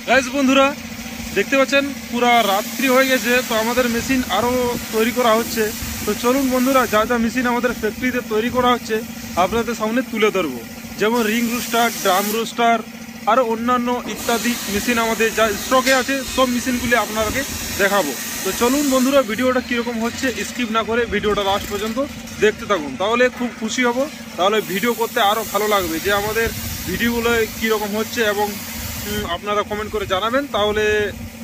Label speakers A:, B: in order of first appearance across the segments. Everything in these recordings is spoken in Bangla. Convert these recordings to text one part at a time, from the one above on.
A: গাইস বন্ধুরা দেখতে পাচ্ছেন পুরা রাত্রি হয়ে গেছে, তো আমাদের মেশিন আরও তৈরি করা হচ্ছে। তো চলুন বন্ধুরা, যা যা মেশিন আমাদের ফ্যাক্টরিতে তৈরি করা হচ্ছে আপনাদের সামনে তুলে ধরবো। যেমন রিং রুস্টার, ড্রাম রুস্টার, আরও অন্যান্য ইত্যাদি মেশিন আমাদের যা স্টকে আছে সব মেশিনগুলি আপনাদেরকে দেখাবো। তো চলুন বন্ধুরা, ভিডিওটা কীরকম হচ্ছে স্কিপ না করে ভিডিওটা লাস্ট পর্যন্ত দেখতে থাকুন, তাহলে খুব খুশি হব। তাহলে ভিডিও করতে আরও ভালো লাগবে যে আমাদের ভিডিওগুলো কীরকম হচ্ছে, এবং আপনারা কমেন্ট করে জানাবেন, তাহলে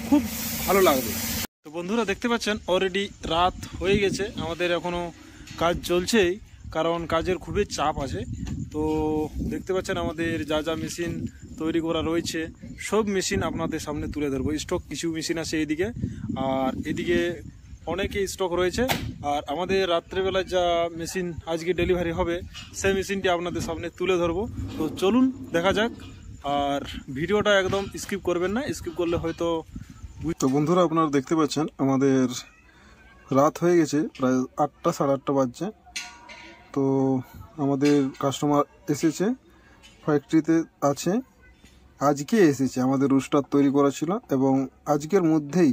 A: খুব ভালো লাগবে। তো বন্ধুরা দেখতে পাচ্ছেন অলরেডি রাত হয়ে গেছে, আমাদের এখনও কাজ চলছেই, কারণ কাজের খুবই চাপ আছে। তো দেখতে পাচ্ছেন আমাদের যা যা মেশিন তৈরি করা রয়েছে সব মেশিন আপনাদের সামনে তুলে ধরবো। স্টক কিছু মেশিন আছে এদিকে, আর এদিকে অনেকই স্টক রয়েছে। আর আমাদের রাত্রেবেলা যা মেশিন আজকে ডেলিভারি হবে সেই মেশিনটি আপনাদের সামনে তুলে ধরবো। তো চলুন দেখা যাক, আর ভিডিওটা একদম স্কিপ করবেন না, স্কিপ করলে হয়তো। তো বন্ধুরা আপনারা দেখতে পাচ্ছেন আমাদের রাত হয়ে গেছে, প্রায় 8টা সাড়ে 8টা বাজছে। তো আমাদের কাস্টমার এসেছে, ফ্যাক্টরিতে আছে, আজকে এসেছে। আমাদের রুস্টার তৈরি করা ছিল এবং আজকের মধ্যেই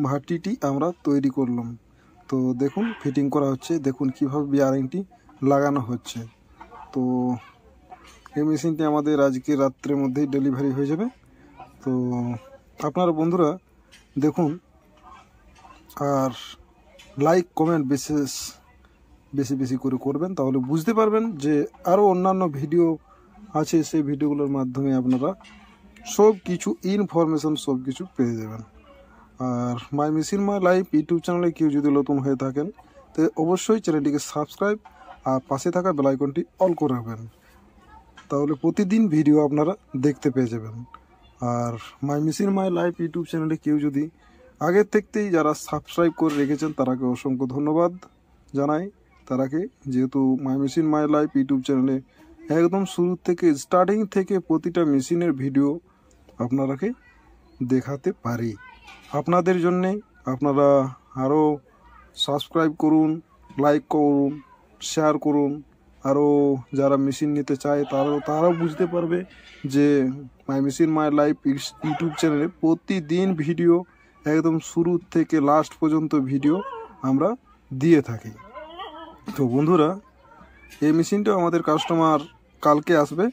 A: ভাটিটি আমরা তৈরি করলাম। তো দেখুন ফিটিং করা হচ্ছে, দেখুন কিভাবে বিয়ারিংটি লাগানো হচ্ছে। তো এই মেশিনটি আমাদের আজকে রাত্রের মধ্যেই ডেলিভারি হয়ে যাবে। তো আপনারা বন্ধুরা দেখুন, আর লাইক কমেন্ট বেশি বেশি করে করবেন, তাহলে বুঝতে পারবেন যে আরও অন্যান্য ভিডিও আছে, সেই ভিডিওগুলোর মাধ্যমে আপনারা সব কিছু ইনফরমেশন সব কিছু পেয়ে যাবেন। আর my machine my life YouTube চ্যানেলে কেউ যদি নতুন হয়ে থাকেন তো অবশ্যই চ্যানেলটিকে সাবস্ক্রাইব আর পাশে থাকা বেল আইকনটি অল করে রাখবেন, তাহলে প্রতিদিন ভিডিও আপনারা দেখতে পেয়ে যাবেন। আর my machine my life YouTube চ্যানেলে কেউ যদি আগের থেকেই যারা সাবস্ক্রাইব করে রেখেছেন তারাকে অসংখ্য ধন্যবাদ জানাই তারাকে, যেহেতু মাই মেশিন মাই লাইফ ইউটিউব চ্যানেলে একদম শুরু থেকে স্টার্টিং থেকে প্রতিটা মেশিনের ভিডিও আপনারাকে দেখাতে পারি। আপনাদের জন্যে আপনারা আরও সাবস্ক্রাইব করুন, লাইক করুন, শেয়ার করুন। আরও যারা মেশিন নিতে চায় তারাও বুঝতে পারবে যে মাই মেশিন মাই লাইফ ইউটিউব চ্যানেলে প্রতিদিন ভিডিও একদম শুরু থেকে লাস্ট পর্যন্ত ভিডিও আমরা দিয়ে থাকি। তো বন্ধুরা এই মেশিনটাও আমাদের কাস্টমার কালকে আসবে।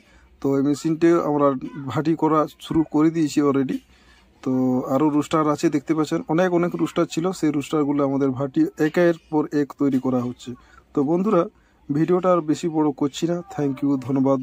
A: তো এই মেশিনটাও আমরা ভাটি করা শুরু করে দিয়েছি অলরেডি। তো আরও রুস্টার আছে, দেখতে পাচ্ছেন অনেক রুস্টার ছিল, সেই রুস্টারগুলো আমাদের ভাটি একের পর এক তৈরি করা হচ্ছে। তো বন্ধুরা ভিডিওটা আর বেশি বড় করছি না, থ্যাংক ইউ, ধন্যবাদ।